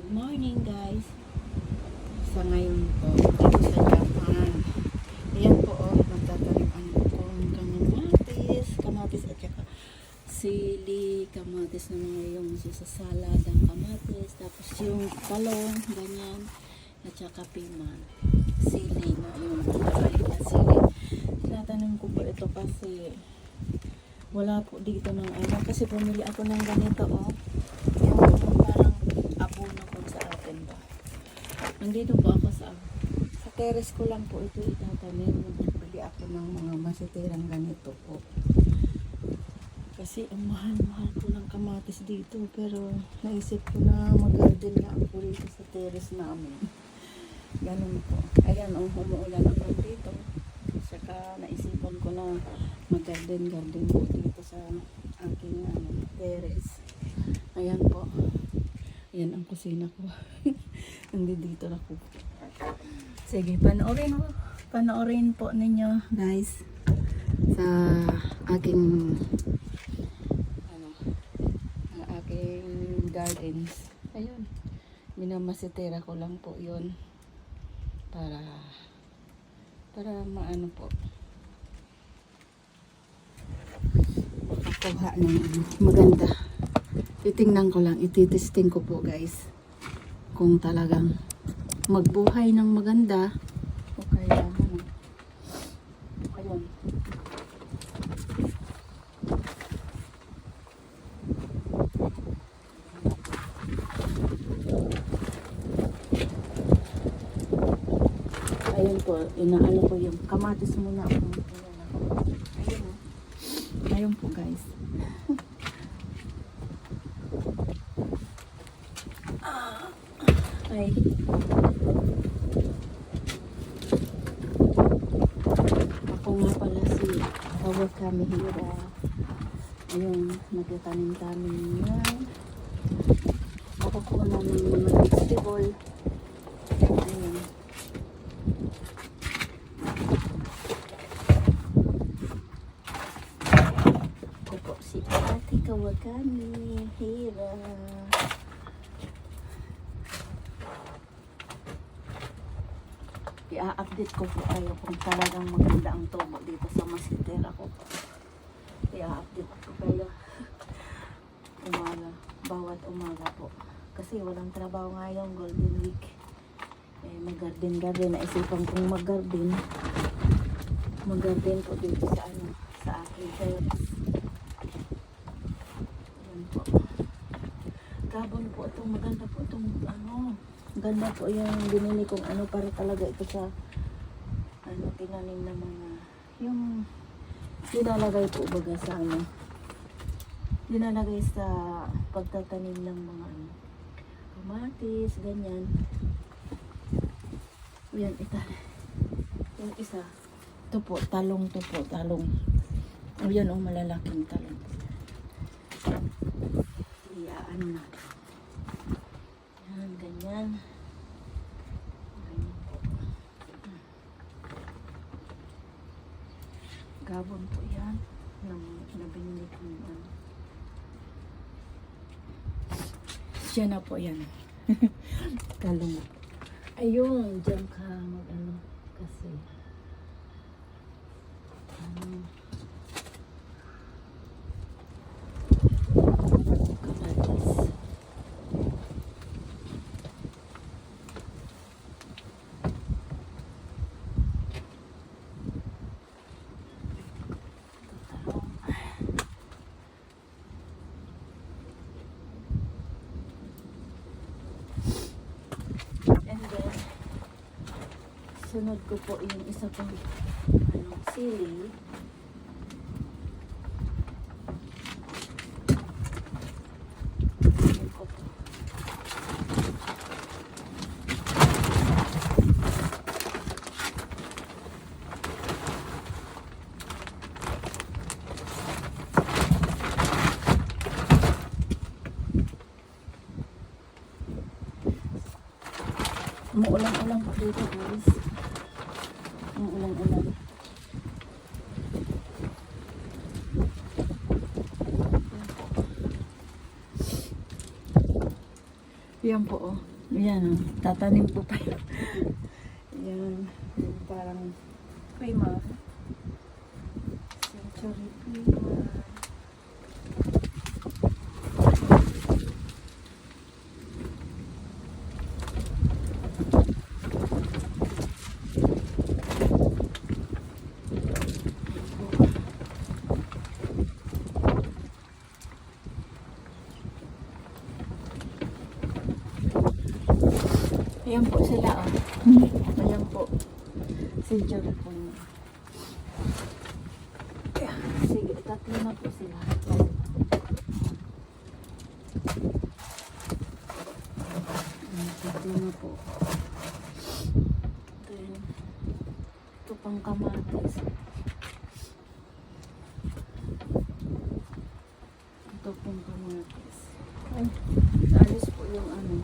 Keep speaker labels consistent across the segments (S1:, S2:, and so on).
S1: Good morning guys. Sa ngayon po, dito sa Japan. Ayan po magtatanim po kamatis at saka sili, kamatis na mga yung salad ng kamatis, tapos yung talong, ganyan, at saka piman, sili na yung maliit na sili. Tinatanim ko po ito kasi wala po dito ng ano, kasi pumili ako ng ganito yung parang abono po sa atin ba. Nandito po ako sa terrace ko lang po ito itatanim. Bili ako ng mga masitirang ganito po. Kasi ang mahal-mahal po ng kamatis dito, pero naisip ko na mag-garden na ako dito sa terrace namin. Ganun po. Ayan, umuulan naman dito. Saka naisipan ko na mag-garden po dito sa aking terrace. Ayan po. Ayan ang kusina ko. Nandito na po. Sige, panoorin po ninyo guys sa aking gardens. Ayun. Minamasitera ko lang po 'yun para maano po. Makakuha ng maganda. Titingnan ko lang, ititesting ko po guys kung talagang magbuhay ng maganda o kaya ayun. Ayun po, inaano ko yung kamatis muna ako. Ayun ayun po guys. Ay. Ako nga pala si Kawakami Hira. Ayun, nagtatanim-tanim yan. Ako po namin mga vegetable. Ayun. Ako po si Ate Kawakami Hira. I-update ko po kayo kung talagang maganda ang tubo dito sa masitera ko. I-update ko kayo bawat umaga po. Kasi walang trabaho ngayong Golden Week. Mag-garden. Naisipan kong mag-garden po dito sa aking terrace. Ayan po. Gabon po itong maganda po itong ganda po yung binili kong para talaga ito sa tinanim na mga yung dinalagay po baga sa dinalagay sa pagtatanim ng mga kamatis, ganyan. Yan, yung isa ito po, talong. Ayan malalaking talong. Iyaan na. Ganyan. Gabon po yan. Nabinili ko yung siya na po yan. Talong. Ayun, dyan ka kasi kamatis. Sunod ko po yung isa pong sili. Umuulan-ulan po dito guys. Umuulan-ulan. Yan po Ayan, oh. Tatanim po pa yun. Ayan. Yung parang creamer. Century creamer. Ayan po sila, oh. Ayan po. Century po yun. Sige, tatlo na po sila. Tatlo na po. Then, ito pang kamatis. Ito pang kamatis. Ay, alis po yung ano.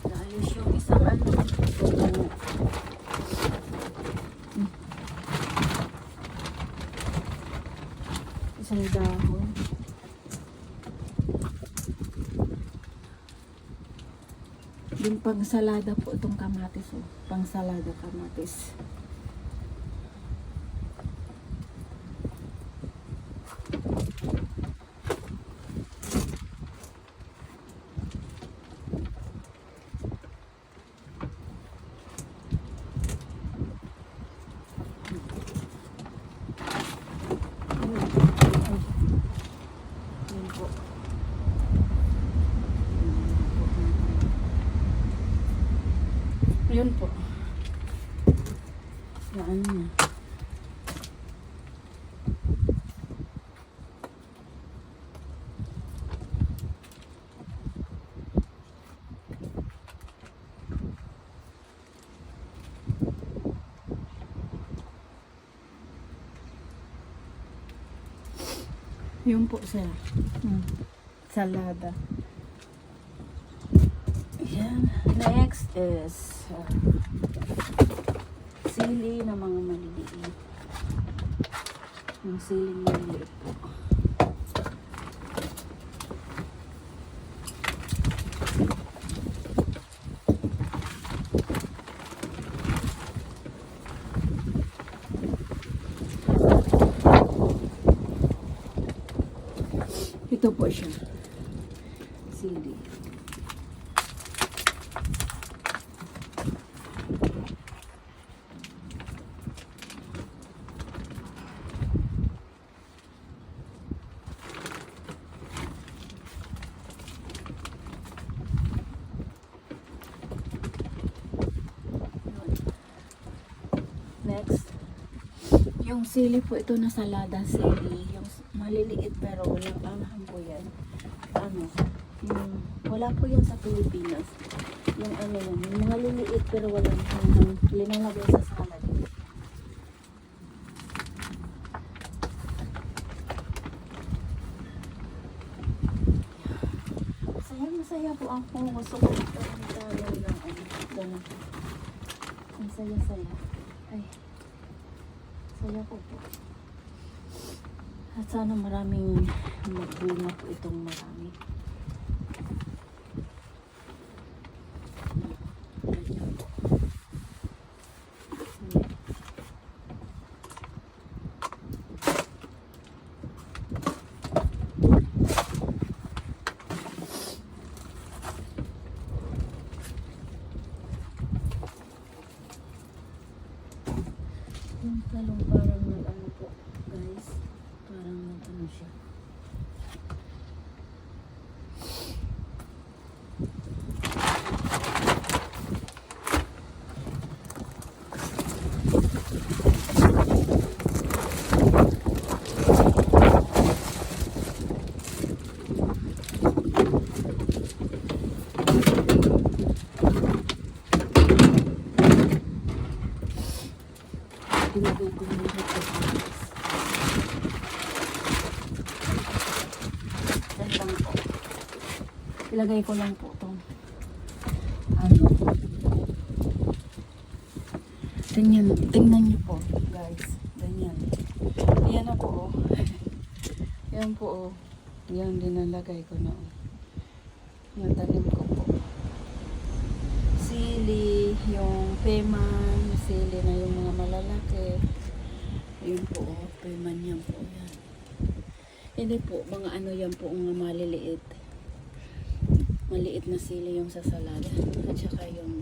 S1: Naalis yung isang ano. Isang dahon. Yung pang-salada po itong kamatis. Oh. Pang-salada kamatis. Yun po. Yun po. Yan na. Yun po sila. Salada. Yan. Next is sili na mga maliliit. Yung siling maliliit po. Ito po siya. Sili. Next, yung sili po ito na salada sili, yung maliliit pero walang anghang po yan. Ano, yung, wala po yan sa Pilipinas. Yung ano yan, yung mga liliit pero walang anghang, linalagay sa salad. Masaya po ako. Gusto ko ito ang tayo ng ano. Ang saya-saya. Ay. Saya ko po. At sana maraming magbunga po itong marami. Ganyan po. Yung talong parang nag-ano po, guys. Parang nag-ano siya. Ilagay ko na lahat ito. Yan lang po. Ilagay ko lang po itong ano. Tingnan niyo po, guys. Ganyan. Yan na po, oh. Yan po, oh. Yan, dinalagay ko na, oh. Yan, tanim ko po. Yun po, oh, preman yan po yan. Hindi po, mga ano yan po, mga maliliit. Maliit na sili yung sa salad. At saka yung,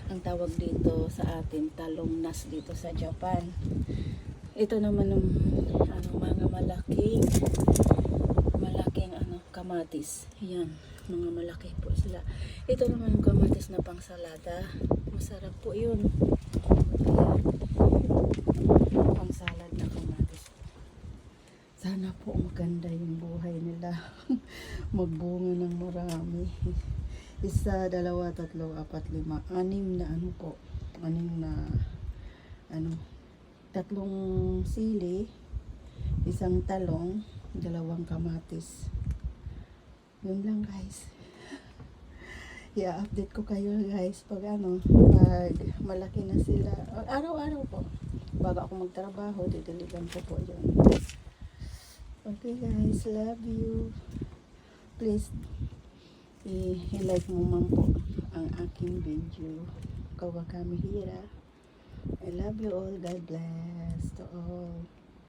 S1: ang tawag dito sa atin, talong nas dito sa Japan. Ito naman yung, ano, mga malaking ano, kamatis. Yan, mga malaki po sila. Ito naman yung kamatis na pangsalada. Masarap po yun. Pang salad na kamatis. Sana po maganda yung buhay nila. Magbunga ng marami. 1, 2, 3, 4, 5, 6 na ano po. 6 na ano, 3 sili, 1 talong, 2 kamatis. Yun lang guys. I-update ko kayo guys pag ano, pag malaki na sila. Araw-araw po. Bago ako magtrabaho, didiligan ko po yun. Okay guys, love you. Please, i-like mo man po ang aking video. Kawakami hira. I love you all. God bless to all.